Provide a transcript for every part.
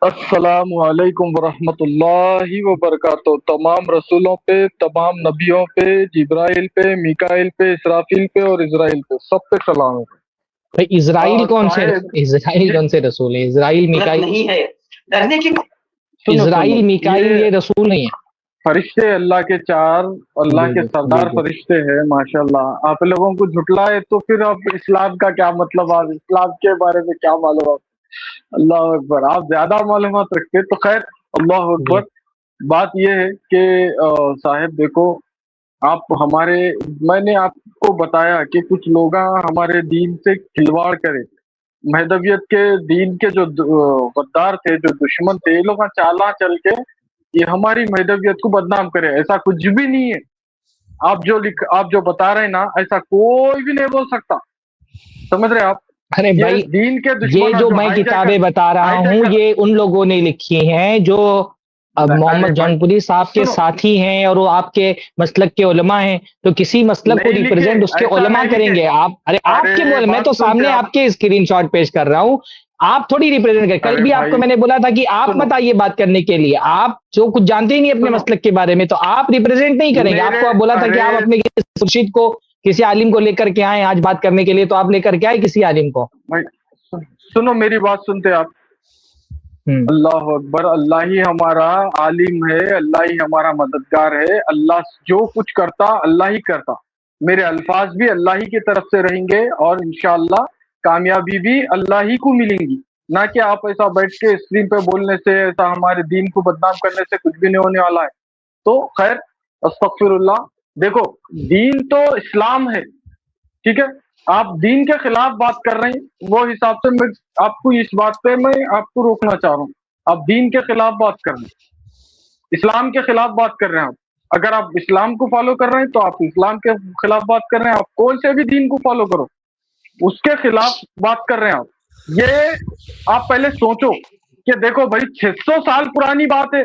السلام علیکم ورحمۃ اللہ وبرکاتہ۔ تمام رسولوں پہ، تمام نبیوں پہ، جبرائیل پہ، میکائیل پہ، اسرافیل پہ اور اسرائیل پہ، سب پہ سلام ہے۔ بھائی اسرائیل کون سے صاحب اسرائیل کون سے رسول ہے؟ اسرائیل میکائیل نہیں ہے ڈرنے کی اسرائیل میکائیل یہ رسول نہیں ہے۔ فرشتے اللہ کے چار، اللہ کے سردار فرشتے ہیں ماشاءاللہ۔ آپ لوگوں کو جھٹلائے تو پھر آپ اسلام کا کیا مطلب؟ آپ اسلام کے بارے میں کیا معلومات؟ اللہ اکبر، آپ زیادہ معلومات رکھتے تو خیر، اللہ اکبر۔ بات یہ ہے کہ صاحب دیکھو، آپ میں نے آپ کو بتایا کہ کچھ لوگ ہمارے دین سے کھلواڑ کرے، مہدویت کے دین کے جو غدار تھے، جو دشمن تھے، یہ لوگ چالاں چل کے یہ ہماری مہدویت کو بدنام کرے۔ ایسا کچھ بھی نہیں ہے۔ آپ جو بتا رہے ہیں نا، ایسا کوئی بھی نہیں بول سکتا، سمجھ رہے آپ؟ ارے بھائی، دین کے یہ دشمن جو میں کتابیں بتا رہا ہوں یہ ان لوگوں نے لکھی ہیں جو محمد جون پوری صاحب کے ساتھی ہیں، اور وہ آپ کے مسلک کے علماء ہیں، تو کسی مسلک کو ریپرزینٹ اس کے علماء کریں گے۔ آپ کے میں تو سامنے آپ کے اسکرین شاٹ پیش کر رہا ہوں، آپ تھوڑی ریپرزینٹ کریں۔ کل بھی آپ کو میں نے بولا تھا کہ آپ مت آئیے بات کرنے کے لیے، آپ جو کچھ جانتے ہی نہیں اپنے مسلک کے بارے میں، تو آپ ریپرزینٹ نہیں کریں گے۔ آپ کو بولا تھا کہ آپ اپنے مرشد کو، کسی عالم کو لے کر کے آئیں آج بات کرنے کے لیے، تو آپ لے کر کے آئے کسی عالم کو۔ سنو میری بات، سنتے آپ؟ اللہ اکبر، اللہ ہی ہمارا عالم ہے، اللہ ہی ہمارا مددگار ہے۔ اللہ جو کچھ کرتا اللہ ہی کرتا، میرے الفاظ بھی اللہ ہی کی طرف سے رہیں گے، اور انشاءاللہ کامیابی بھی اللہ ہی کو ملیں گی، نہ کہ آپ ایسا بیٹھ کے اسکرین پہ بولنے سے، ایسا ہمارے دین کو بدنام کرنے سے کچھ بھی نہیں ہونے والا ہے۔ تو خیر، استغفر اللہ۔ دیکھو، دین تو اسلام ہے، ٹھیک ہے؟ آپ دین کے خلاف بات کر رہے ہیں، وہ حساب سے میں آپ کو اس بات پہ میں آپ کو روکنا چاہ رہا ہوں۔ آپ دین کے خلاف بات کر رہے ہیں، اسلام کے خلاف بات کر رہے ہیں۔ آپ اگر آپ اسلام کو فالو کر رہے ہیں تو آپ اسلام کے خلاف بات کر رہے ہیں۔ آپ کون سے بھی دین کو فالو کرو، اس کے خلاف بات کر رہے ہیں آپ۔ یہ آپ پہلے سوچو کہ دیکھو بھائی، 600 سال پرانی بات ہے،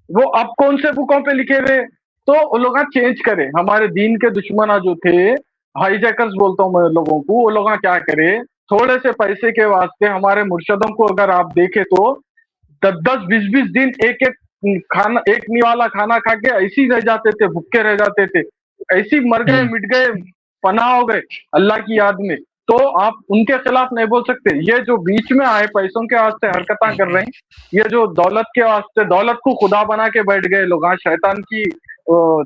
وہ اب کون سے بکوں پہ لکھے ہوئے، تو وہ لوگ چینج کرے۔ ہمارے دین کے دشمن جو تھے، ہائی جیکرز بولتا ہوں میں لوگوں کو، وہ لوگ کیا کرے، تھوڑے سے پیسے کے واسطے ہمارے مرشدوں کو اگر آپ دیکھیں تو 10-20 دن ایک نوالا کھانا کھا کے ایسی رہ جاتے تھے، بھوکے رہ جاتے تھے، ایسی مر گئے، مٹ گئے، پناہ ہو گئے اللہ کی یاد میں۔ تو آپ ان کے خلاف نہیں بول سکتے۔ یہ جو بیچ میں آئے، پیسوں کے واسطے حرکتیں کر رہے ہیں، یہ جو دولت کے واسطے، دولت کو خدا بنا کے بیٹھ گئے لوگ، شیطان کی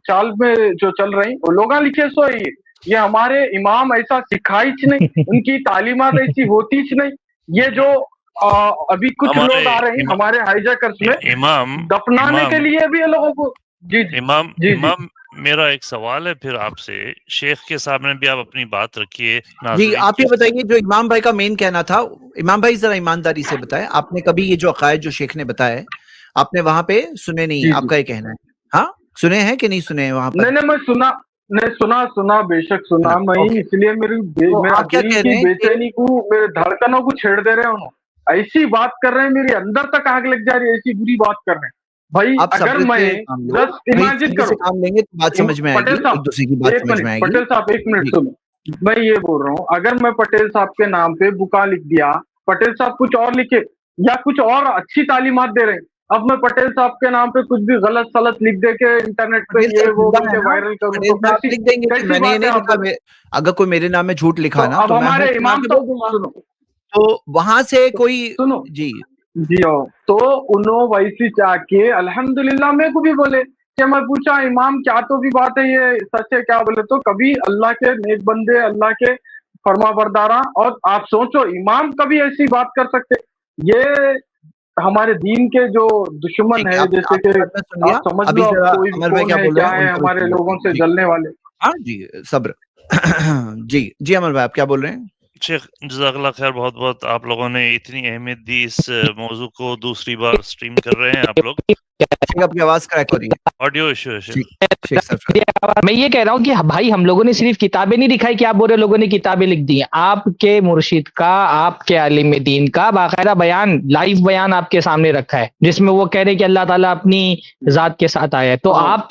چال میں جو چل رہے ہیں، وہ لوگ لکھے سو ہے۔ یہ ہمارے امام ایسا سکھائیچ نہیں، ان کی تعلیمات ایسی ہوتیچ نہیں۔ یہ جو ابھی کچھ لوگ آ رہے ہیں ہمارے ہائی جیکرز میں دفنانے کے لیے بھی لوگوں کو۔ جی امام میرا ایک سوال ہے پھر آپ سے، شیخ کے سامنے بھی آپ اپنی بات رکھیے۔ جی آپ یہ بتائیے، جو امام بھائی کا مین کہنا تھا، امام بھائی ذرا ایمانداری سے بتائیں، آپ نے کبھی یہ جو عقائد جو شیخ نے بتائے آپ نے وہاں پہ سنے نہیں؟ آپ کا یہ کہنا ہے؟ ہاں سنے ہیں کہ نہیں سنے وہاں پر؟ نہیں، میں سنا بے شک سنا میں، اس لیے میرے دل کی بے چینی کو، میرے دھڑکنوں کو چھیڑ دے رہے ہیں۔ ایسی بات کر رہے ہیں، میرے اندر تک آگ لگ جا رہی ہے، ایسی بری بات کر رہے ہیں بھائی۔ اگر میں امیجن کروں، کام لیں گے تو بات سمجھ میں آئے گی، ایک دوسرے کی بات سمجھ میں آئے گی۔ پٹیل صاحب ایک منٹ سنو، میں یہ بول رہا ہوں، اگر میں پٹیل صاحب کے نام پہ بکا لکھ دیا، پٹیل صاحب کچھ اور لکھے یا کچھ اور اچھی تعلیمات دے رہے ہیں، اب میں پٹیل صاحب کے نام پہ کچھ بھی غلط سلط لکھ دے کے انٹرنیٹ پہ یہ وہ وائرل کروں تو لکھ دیں گے کہ میں نے یہ نہیں لکھا۔ اگر کوئی میرے نام میں جھوٹ لکھا نا اب ہمارے امام تو وہاں سے کوئی سنو جی تو انہوں ویسی چاہ کے الحمدللہ میرے کو بھی بولے کہ میں پوچھا امام کیا تو بھی بات ہے، یہ سچ ہے کیا؟ بولے تو کبھی اللہ کے نیک بندے، اللہ کے فرما برداراں، اور آپ سوچو امام کبھی ایسی بات کر سکتے؟ یہ ہمارے دین کے جو دشمن ہے، جیسے کہ آپ سمجھ لو کوئی کون ہے کیا ہے، ہمارے لوگوں سے جلنے والے۔ ہاں جی صبر۔ جی امر بھائی آپ کیا بول رہے ہیں؟ شیخ جزاک اللہ خیر، بہت بہت آپ لوگوں نے اتنی اہمیت دی اس موضوع کو، دوسری بار سٹریم کر رہے ہیں آپ لوگ۔ آپ کی آواز کریکٹ ہو رہی ہے، آڈیو ایشو ہے۔ میں یہ کہہ رہا ہوں کہ بھائی ہم لوگوں نے صرف کتابیں نہیں دکھائی کہ آپ بول رہے لوگوں نے کتابیں لکھ دی ہیں، آپ کے مرشد کا، آپ کے عالم دین کا باقاعدہ بیان، لائیو بیان آپ کے سامنے رکھا ہے، جس میں وہ کہہ رہے کہ اللہ تعالیٰ اپنی ذات کے ساتھ آیا ہے۔ تو آپ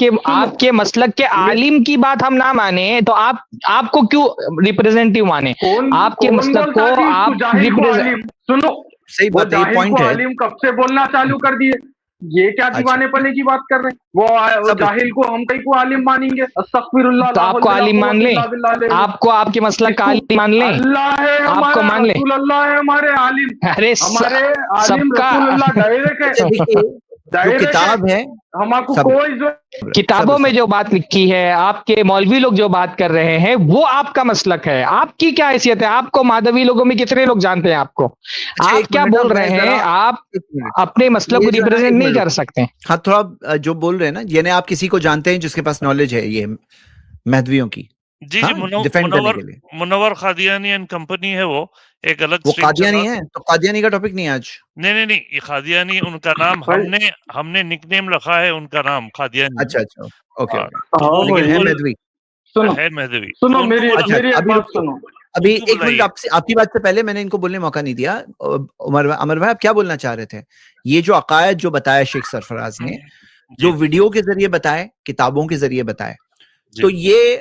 کے مسلک کے عالم کی بات ہم نہ مانیں تو آپ کو کیوں ریپرزینٹیو مانے؟ آپ کے مسلک کو آپ سنو، صحیح وہ بات ہے, یہ جاہل پوائنٹ کو ہے. عالم کب سے بولنا چالو کر دیے؟ یہ کیا دیوانے پنے کی بات کر رہے ہیں؟ وہ جاہل کو ہم کئی کو عالم مانیں گے؟ استغفر اللہ. تو آپ کو عالم مان لیں, آپ کو آپ کے مسلک کا عالم مان لیں, اللہ ہے آپ کو ہمارا, مان لیں. رسول اللہ ہے ہمارے عالم, ارے ہمارے سب عالم کا رسول اللہ ڈائریکٹ ہے, دیکھیے جو ڈائریکٹ ہے, کتاب ہے ہم کو سب کوئی کتابوں میں جو بات لکھی ہے, آپ کے مولوی لوگ جو بات کر رہے ہیں, وہ آپ کا مسلک ہے. آپ کی کیا حیثیت ہے؟ آپ کو مادھوی لوگوں میں کتنے لوگ جانتے ہیں آپ کو؟ آپ کیا بول رہے ہیں؟ آپ اپنے مسلک کو ریپرزینٹ نہیں کر سکتے. ہاں تھوڑا جو بول رہے ہیں نا, یعنی آپ کسی کو جانتے ہیں جس کے پاس نالج ہے یہ مہدویوں کی, جی جی, منور قادیانی اینڈ کمپنی ہے, وہ ایک الگ وہ اسٹریم قادیانی ہے, تو قادیانی کا ٹاپک نہیں ہے آج. نہیں, یہ قادیانی ان کا نام, ہم نے نک نیم رکھا ہے ان کا نام قادیانی. اچھا اوکے, لیکن ہے مہدوی, ہے مہدوی. سنو میری ایک بات سنو. ابھی ایک منٹ, آپ کی بات سے پہلے میں نے ان کو بولنے موقع نہیں دیا. عمر بھائی آپ کیا بولنا چاہ رہے تھے؟ یہ جو عقائد جو بتایا شیخ سرفراز نے, جو ویڈیو کے ذریعے بتائے, کتابوں کے ذریعے بتائے, تو یہ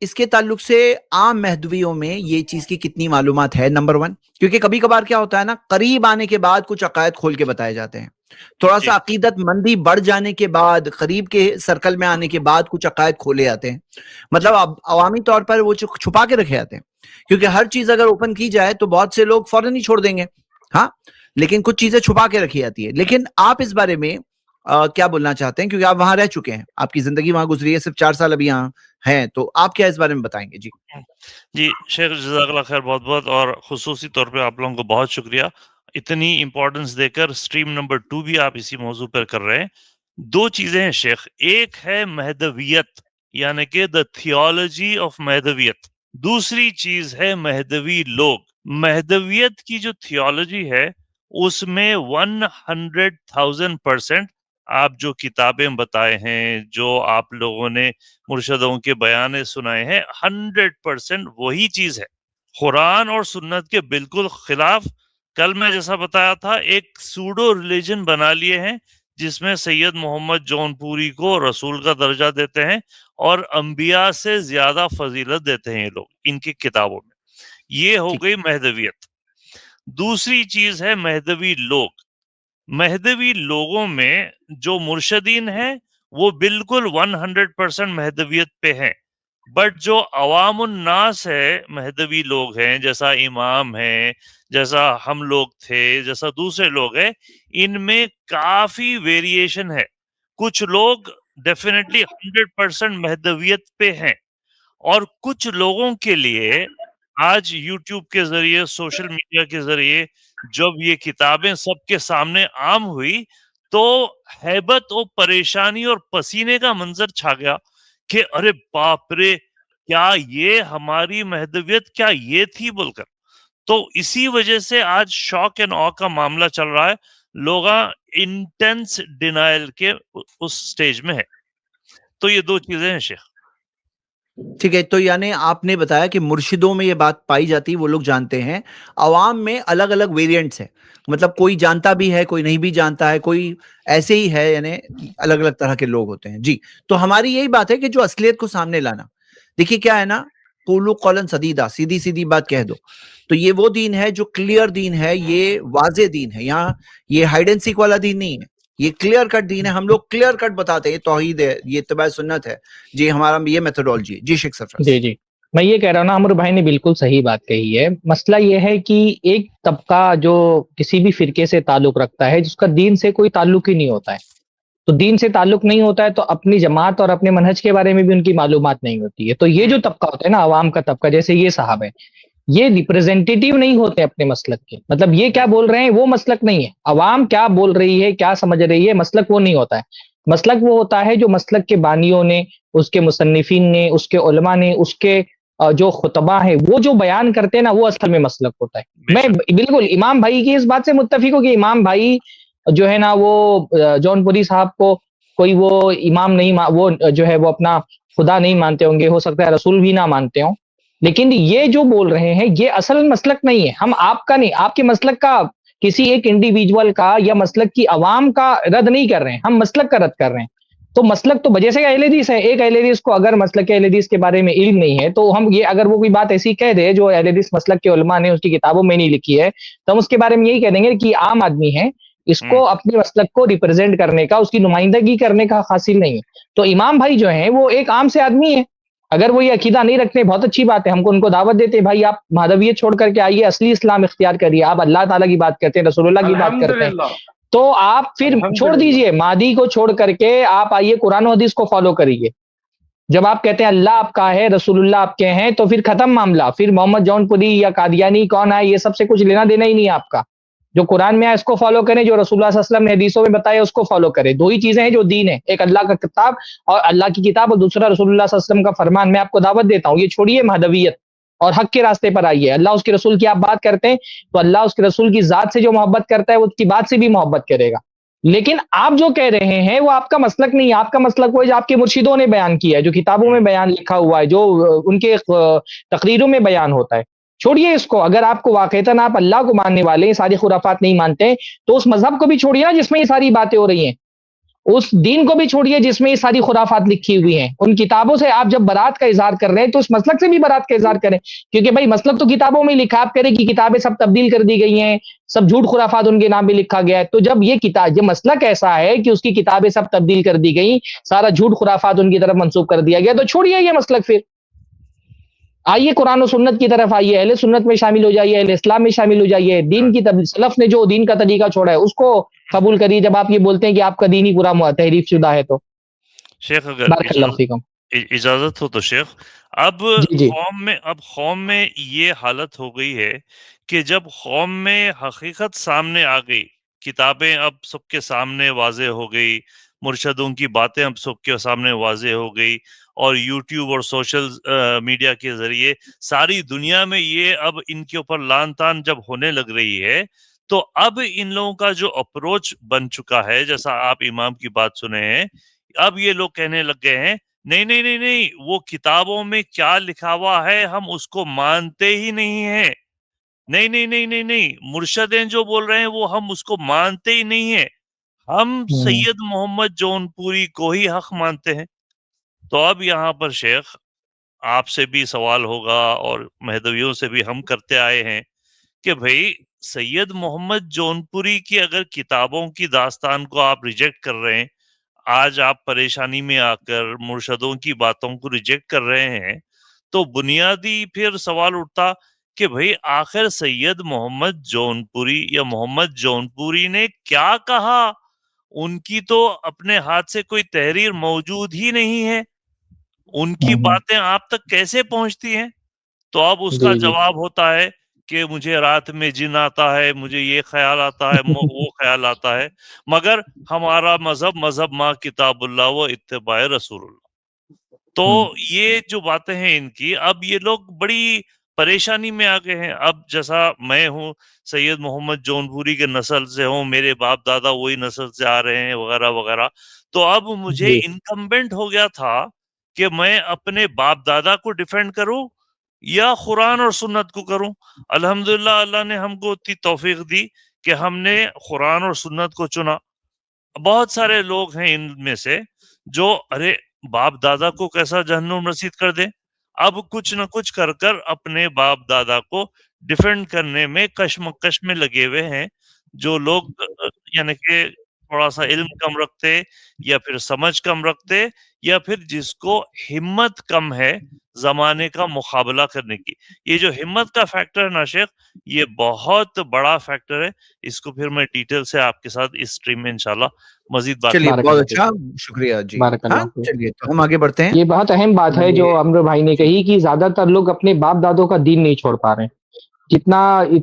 اس کے تعلق سے عام مہدویوں میں یہ چیز کی کتنی معلومات ہے؟ نمبر 1, کیونکہ کبھی کبھار کیا ہوتا ہے نا, قریب آنے کے بعد کچھ عقائد کھول کے بتائے جاتے ہیں, تھوڑا سا عقیدت مندی بڑھ جانے کے بعد, قریب کے سرکل میں آنے کے بعد کچھ عقائد کھولے جاتے ہیں. مطلب عوامی طور پر وہ چھپا کے رکھے جاتے ہیں, کیونکہ ہر چیز اگر اوپن کی جائے تو بہت سے لوگ فوراً ہی چھوڑ دیں گے. ہاں, لیکن کچھ چیزیں چھپا کے رکھی جاتی ہے. لیکن آپ اس بارے میں کیا بولنا چاہتے ہیں؟ کیونکہ آپ وہاں رہ چکے ہیں, آپ کی زندگی وہاں گزری ہے, صرف 4 سال ابھی یہاں ہیں, تو آپ کیا اس بارے میں بتائیں گے؟ جی شیخ, جزاک اللہ خیر بہت بہت, اور خصوصی طور پہ آپ لوگوں کو بہت شکریہ اتنی امپورٹنس دے کر. اسٹریم نمبر 2 بھی آپ اسی موضوع پر کر رہے ہیں. 2 چیزیں ہیں شیخ, ایک ہے مہدویت, یعنی کہ دا تھیولوجی آف مہدویت. دوسری چیز ہے مہدوی لوگ. مہدویت کی جو تھیولوجی ہے اس میں 100,000% آپ جو کتابیں بتائے ہیں, جو آپ لوگوں نے مرشدوں کے بیانے سنائے ہیں, 100% وہی چیز ہے. قرآن اور سنت کے بالکل خلاف. کل میں جیسا بتایا تھا, ایک سوڈو ریلیجن بنا لیے ہیں جس میں سید محمد جون پوری کو رسول کا درجہ دیتے ہیں اور انبیاء سے زیادہ فضیلت دیتے ہیں یہ لوگ ان کی کتابوں میں. یہ ہو گئی مہدویت. دوسری چیز ہے مہدوی لوگ. مہدوی لوگوں میں جو مرشدین ہیں وہ بالکل 100% مہدویت پہ ہیں, بٹ جو عوام الناس ہے مہدوی لوگ ہیں, جیسا امام ہیں, جیسا ہم لوگ تھے, جیسا دوسرے لوگ ہیں, ان میں کافی ویریشن ہے. کچھ لوگ ڈیفینیٹلی 100% مہدویت پہ ہیں, اور کچھ لوگوں کے لیے آج یوٹیوب کے ذریعے, سوشل میڈیا کے ذریعے جب یہ کتابیں سب کے سامنے عام ہوئی تو ہیبت و پریشانی اور پسینے کا منظر چھا گیا کہ ارے باپ رے, کیا یہ ہماری مہدویت کیا یہ تھی بول کر. تو اسی وجہ سے آج شاک اینڈ آ کا معاملہ چل رہا ہے. لوگ انٹینس ڈینائل کے اس سٹیج میں ہے. تو یہ 2 چیزیں ہیں شیخ. ٹھیک ہے, تو یعنی آپ نے بتایا کہ مرشدوں میں یہ بات پائی جاتی, وہ لوگ جانتے ہیں, عوام میں الگ الگ ویریئنٹس ہیں, مطلب کوئی جانتا بھی ہے, کوئی نہیں بھی جانتا ہے, کوئی ایسے ہی ہے, یعنی الگ الگ طرح کے لوگ ہوتے ہیں. جی, تو ہماری یہی بات ہے کہ جو اصلیت کو سامنے لانا. دیکھیے کیا ہے نا, قولوا قولا سدیدا, سیدھی سیدھی بات کہہ دو. تو یہ وہ دین ہے جو کلیئر دین ہے, یہ واضح دین ہے. یہاں یہ ہائیڈ اینڈ سیک والا دین نہیں ہے, یہ کلیئر کٹ دین ہے. ہم لوگ کلیئر کٹ بتاتے ہیں, یہ توحید ہے, یہ اتباع سنت ہے. جی, ہمارا یہ میتھڈولوجی ہے. جی شیخ سرفراز. جی میں یہ کہہ رہا ہوں نا, عمر بھائی نے بالکل صحیح بات کہی ہے. مسئلہ یہ ہے کہ ایک طبقہ جو کسی بھی فرقے سے تعلق رکھتا ہے, جس کا دین سے کوئی تعلق ہی نہیں ہوتا ہے, تو دین سے تعلق نہیں ہوتا ہے تو اپنی جماعت اور اپنے منہج کے بارے میں بھی ان کی معلومات نہیں ہوتی ہے. تو یہ جو طبقہ ہوتا ہے نا, عوام کا طبقہ, جیسے یہ صاحب ہے, یہ ریپرزینٹیٹیو نہیں ہوتے اپنے مسلک کے. مطلب یہ کیا بول رہے ہیں وہ مسلک نہیں ہے, عوام کیا بول رہی ہے, کیا سمجھ رہی ہے, مسلک وہ نہیں ہوتا ہے. مسلک وہ ہوتا ہے جو مسلک کے بانیوں نے, اس کے مصنفین نے, اس کے علماء نے, اس کے جو خطبہ ہیں وہ جو بیان کرتے ہیں نا, وہ اصل میں مسلک ہوتا ہے. میں بالکل امام بھائی کی اس بات سے متفق ہوں کہ امام بھائی جو ہے نا, وہ جون پوری صاحب کو کوئی وہ امام نہیں, وہ جو ہے وہ اپنا خدا نہیں مانتے ہوں گے, ہو سکتا ہے رسول بھی نہ مانتے ہوں, لیکن یہ جو بول رہے ہیں یہ اصل مسلک نہیں ہے. ہم آپ کا نہیں, آپ کے مسلک کا, کسی ایک انڈیویجول کا یا مسلک کی عوام کا رد نہیں کر رہے ہیں, ہم مسلک کا رد کر رہے ہیں. تو مسلک تو وجہ سے اہل حدیث ہے. ایک اہل حدیث کو اگر مسلک اہل حدیث کے بارے میں علم نہیں ہے تو ہم یہ اگر وہ کوئی بات ایسی کہہ دے جو اہل حدیث مسلک کے علماء نے اس کی کتابوں میں نہیں لکھی ہے تو ہم اس کے بارے میں یہی کہہ دیں گے کہ عام آدمی ہے, اس کو اپنے مسلک کو ریپرزینٹ کرنے کا, اس کی نمائندگی کرنے کا حاصل نہیں ہے. تو امام بھائی جو ہیں وہ ایک عام سے آدمی ہے, اگر وہ یہ عقیدہ نہیں رکھتے بہت اچھی بات ہے, ہم کو ان کو دعوت دیتے ہیں بھائی آپ مہدویت چھوڑ کر کے آئیے, اصلی اسلام اختیار کریے, آپ اللہ تعالیٰ کی بات کرتے ہیں, رسول اللہ کی بات کرتے ہیں, تو آپ پھر چھوڑ دیجئے مہدی کو, چھوڑ کر کے آپ آئیے قرآن و حدیث کو فالو کریے. جب آپ کہتے ہیں اللہ آپ کا ہے, رسول اللہ آپ کے ہیں, تو پھر ختم معاملہ. پھر محمد جون پوری یا قادیانی کون ہے یہ سب سے کچھ لینا دینا ہی نہیں ہے آپ کا. جو قرآن میں ہے اس کو فالو کریں, جو رسول اللہ صلی اللہ علیہ وسلم نے حدیثوں میں بتایا اس کو فالو کریں. دو ہی چیزیں ہیں جو دین ہے, ایک اللہ کا کتاب اور اللہ کی کتاب, اور دوسرا رسول اللہ صلی اللہ علیہ وسلم کا فرمان. میں آپ کو دعوت دیتا ہوں یہ چھوڑیے مہدویت اور حق کے راستے پر آئیے. اللہ اس کے رسول کی آپ بات کرتے ہیں تو اللہ اس کے رسول کی ذات سے جو محبت کرتا ہے وہ اس کی بات سے بھی محبت کرے گا. لیکن آپ جو کہہ رہے ہیں وہ آپ کا مسلک نہیں ہے. آپ کا مسلک وہ ہے جو آپ کے مرشدوں نے بیان کیا ہے, جو کتابوں میں بیان لکھا ہوا ہے, جو ان کے تقریروں میں بیان ہوتا ہے. چھوڑیے اس کو. اگر آپ کو واقعتاً آپ اللہ کو ماننے والے ہیں, ساری خرافات نہیں مانتے, تو اس مذہب کو بھی چھوڑیے نا جس میں یہ ساری باتیں ہو رہی ہیں, اس دین کو بھی چھوڑیے جس میں یہ ساری خرافات لکھی ہوئی ہیں. ان کتابوں سے آپ جب برات کا اظہار کر رہے ہیں تو اس مسلک سے بھی برات کا اظہار کریں, کیونکہ بھائی مسلک تو کتابوں میں لکھا, آپ کہہ رہے کہ کتابیں سب تبدیل کر دی گئی ہیں, سب جھوٹ خرافات ان کے نام پہ لکھا گیا ہے. تو جب یہ کتاب, یہ مسلک ایسا ہے کہ اس کی کتابیں سب تبدیل کر دی گئی, سارا جھوٹ خرافات ان کی طرف منسوب کر دیا گیا, تو چھوڑیے یہ مسلک. پھر آئیے قرآن و سنت کی طرف آئیے, اہل سنت میں شامل ہو جائیے, اہل اسلام میں شامل ہو جائیے. دین کی سلف نے جو دین کا طریقہ چھوڑا ہے اس کو قبول کریے. جب آپ یہ بولتے ہیں کہ آپ کا دین ہی پورا تحریف شدہ ہے تو شیخ اگر بارک اللہ فیکم. اجازت ہو تو شیخ, اب جی قوم میں یہ حالت ہو گئی ہے کہ جب قوم میں حقیقت سامنے آ گئی, کتابیں اب سب کے سامنے واضح ہو گئی, مرشدوں کی باتیں اب سب کے سامنے واضح ہو گئی, اور یوٹیوب اور سوشل میڈیا کے ذریعے ساری دنیا میں یہ اب ان کے اوپر لان تان جب ہونے لگ رہی ہے, تو اب ان لوگوں کا جو اپروچ بن چکا ہے, جیسا آپ امام کی بات سنے ہیں, اب یہ لوگ کہنے لگ گئے ہیں نہیں نہیں نہیں نہیں, وہ کتابوں میں کیا لکھا ہوا ہے ہم اس کو مانتے ہی نہیں ہیں, نہیں نہیں نہیں نہیں نہیں, مرشدیں جو بول رہے ہیں وہ ہم اس کو مانتے ہی نہیں ہیں, ہم سید محمد جون پوری کو ہی حق مانتے ہیں. تو اب یہاں پر شیخ آپ سے بھی سوال ہوگا اور مہدویوں سے بھی ہم کرتے آئے ہیں کہ بھئی سید محمد جون پوری کی اگر کتابوں کی داستان کو آپ ریجیکٹ کر رہے ہیں, آج آپ پریشانی میں آ کر مرشدوں کی باتوں کو ریجیکٹ کر رہے ہیں, تو بنیادی پھر سوال اٹھتا کہ بھئی آخر سید محمد جون پوری یا محمد جون پوری نے کیا کہا؟ ان کی تو اپنے ہاتھ سے کوئی تحریر موجود ہی نہیں ہے, ان کی باتیں آپ تک کیسے پہنچتی ہیں؟ تو اب اس کا جواب ہوتا ہے کہ مجھے رات میں جن آتا ہے, مجھے یہ خیال آتا ہے, وہ خیال آتا ہے, مگر ہمارا مذہب ماں کتاب اللہ و اتباع رسول اللہ. تو یہ جو باتیں ہیں ان کی, اب یہ لوگ بڑی پریشانی میں آ گئے ہیں. اب جیسا میں ہوں سید محمد جون پوری کے نسل سے ہوں, میرے باپ دادا وہی نسل سے آ رہے ہیں وغیرہ وغیرہ, تو اب مجھے انکمبنٹ ہو گیا تھا کہ میں اپنے باپ دادا کو ڈیفینڈ کروں یا قرآن اور سنت کو کروں. الحمدللہ اللہ نے ہم کو اتنی توفیق دی کہ ہم نے قرآن اور سنت کو چنا. بہت سارے لوگ ہیں ان میں سے جو ارے باپ دادا کو کیسا جہنم رسید کر دیں, اب کچھ نہ کچھ کر کر اپنے باپ دادا کو ڈیفینڈ کرنے میں کشمکش میں لگے ہوئے ہیں. جو لوگ یعنی کہ تھوڑا سا علم کم رکھتے یا پھر سمجھ کم رکھتے یا پھر جس کو ہمت کم ہے زمانے کا مقابلہ کرنے کی. یہ جو ہمت کا فیکٹر ہے نا شیخ, یہ بہت بڑا فیکٹر ہے. اس کو پھر میں ڈیٹیل سے آپ کے ساتھ اس اسٹریم میں انشاءاللہ مزید بات. چلیے بہت اچھا, شکریہ جی. ہاں چلیے تو ہم آگے بڑھتے ہیں. یہ بہت اہم بات ہے جو عمرو بھائی نے کہی کہ زیادہ تر لوگ اپنے باپ دادوں کا دین نہیں چھوڑ پا رہے ہیں. جتنا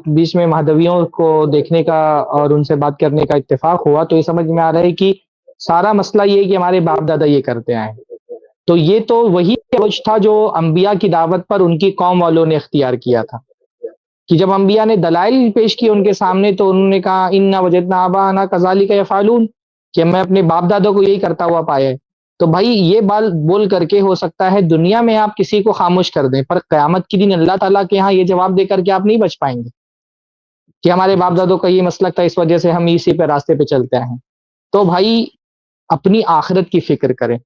بیچ میں مہدویوں کو دیکھنے کا اور ان سے بات کرنے کا اتفاق ہوا تو یہ سمجھ میں آ رہا ہے کہ سارا مسئلہ یہ ہے کہ ہمارے باپ دادا یہ کرتے آئے. تو یہ تو وہی اپروچ تھا جو انبیاء کی دعوت پر ان کی قوم والوں نے اختیار کیا تھا, کہ جب انبیاء نے دلائل پیش کیے ان کے سامنے تو انہوں نے کہا انا وجدنا آباءنا کذالک یفعلون, کہ میں اپنے باپ دادوں کو یہی کرتا ہوا پایا ہے. تو بھائی یہ بات بول کر کے ہو سکتا ہے دنیا میں آپ کسی کو خاموش کر دیں, پر قیامت کے دن اللہ تعالیٰ کے ہاں یہ جواب دے کر کے آپ نہیں بچ پائیں گے کہ ہمارے باپ دادوں کا یہ مسلک تھا اس وجہ سے ہم اسی پہ راستے پہ چلتے ہیں. تو بھائی اپنی آخرت کی فکر کریں،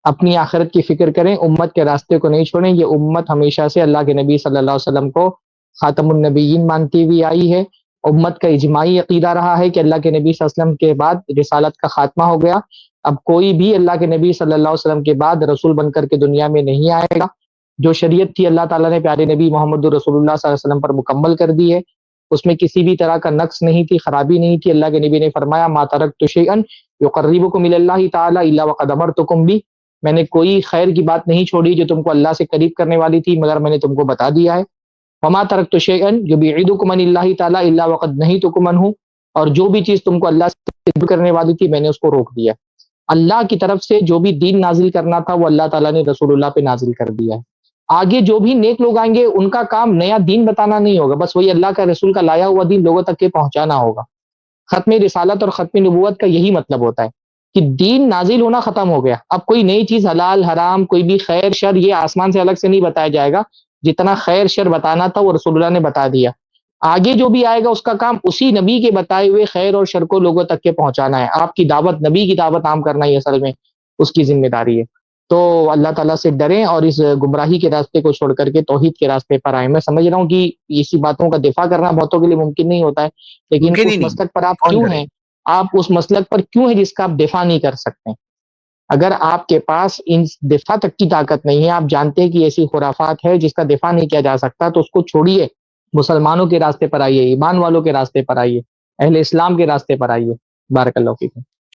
اپنی آخرت کی فکر کریں، امت کے راستے کو نہیں چھوڑیں۔ یہ امت ہمیشہ سے اللہ کے نبی صلی اللہ علیہ وسلم کو خاتم النبیین مانتی ہوئی آئی ہے۔ امت کا اجماعی عقیدہ رہا ہے کہ اللہ کے نبی صلی اللہ علیہ وسلم کے بعد رسالت کا خاتمہ ہو گیا، اب کوئی بھی اللہ کے نبی صلی اللہ علیہ وسلم کے بعد رسول بن کر کے دنیا میں نہیں آئے گا۔ جو شریعت تھی اللہ تعالیٰ نے پیارے نبی محمد رسول اللہ صلی اللہ علیہ وسلم پر مکمل کر دی ہے، اس میں کسی بھی طرح کا نقص نہیں تھی، خرابی نہیں تھی۔ اللہ کے نبی نے فرمایا ما ترکت شیئا یقربکم الی اللہ تعالی الا وقد امرتکم بہ، میں نے کوئی خیر کی بات نہیں چھوڑی جو تم کو اللہ سے قریب کرنے والی تھی مگر میں نے تم کو بتا دیا ہے۔ وما ترکت شیئا یبعدکم عن اللہ تعالی الا وقد نہیتکم عنہ، اور جو بھی چیز تم کو اللہ سے قریب کرنے والی تھی میں نے اس کو روک دیا۔ اللہ کی طرف سے جو بھی دین نازل کرنا تھا وہ اللہ تعالیٰ نے رسول اللہ پہ نازل کر دیا ہے۔ آگے جو بھی نیک لوگ آئیں گے ان کا کام نیا دین بتانا نہیں ہوگا، بس وہی اللہ کا رسول کا لایا ہوا دین لوگوں تک کے پہنچانا ہوگا۔ ختم رسالت اور ختم نبوت کا یہی مطلب ہوتا ہے کہ دین نازل ہونا ختم ہو گیا، اب کوئی نئی چیز حلال حرام کوئی بھی خیر شر یہ آسمان سے الگ سے نہیں بتایا جائے گا، جتنا خیر شر بتانا تھا وہ رسول اللہ نے بتا دیا۔ آگے جو بھی آئے گا اس کا کام اسی نبی کے بتائے ہوئے خیر اور شر کو لوگوں تک کے پہنچانا ہے۔ آپ کی دعوت نبی کی دعوت عام کرنا ہی اصل میں اس کی ذمہ داری ہے۔ تو اللہ تعالیٰ سے ڈریں اور اس گمراہی کے راستے کو چھوڑ کر کے توحید کے راستے پر آئیں۔ میں سمجھ رہا ہوں کہ اسی باتوں کا دفاع کرنا بہتوں کے لیے ممکن نہیں ہوتا ہے، لیکن اس مسلک پر آپ کیوں ہیں، آپ اس مسلک پر کیوں ہیں جس کا آپ دفاع نہیں کر سکتے؟ اگر آپ کے پاس ان دفاع تک کی طاقت نہیں ہے، آپ جانتے ہیں کہ ایسی خرافات ہے جس کا دفاع نہیں کیا جا سکتا، تو اس کو چھوڑیے، مسلمانوں کے راستے پر آئیے، ایمان والوں کے راستے پر آئیے، اہل اسلام کے راستے پر آئیے۔ بارک اللہ فیکم۔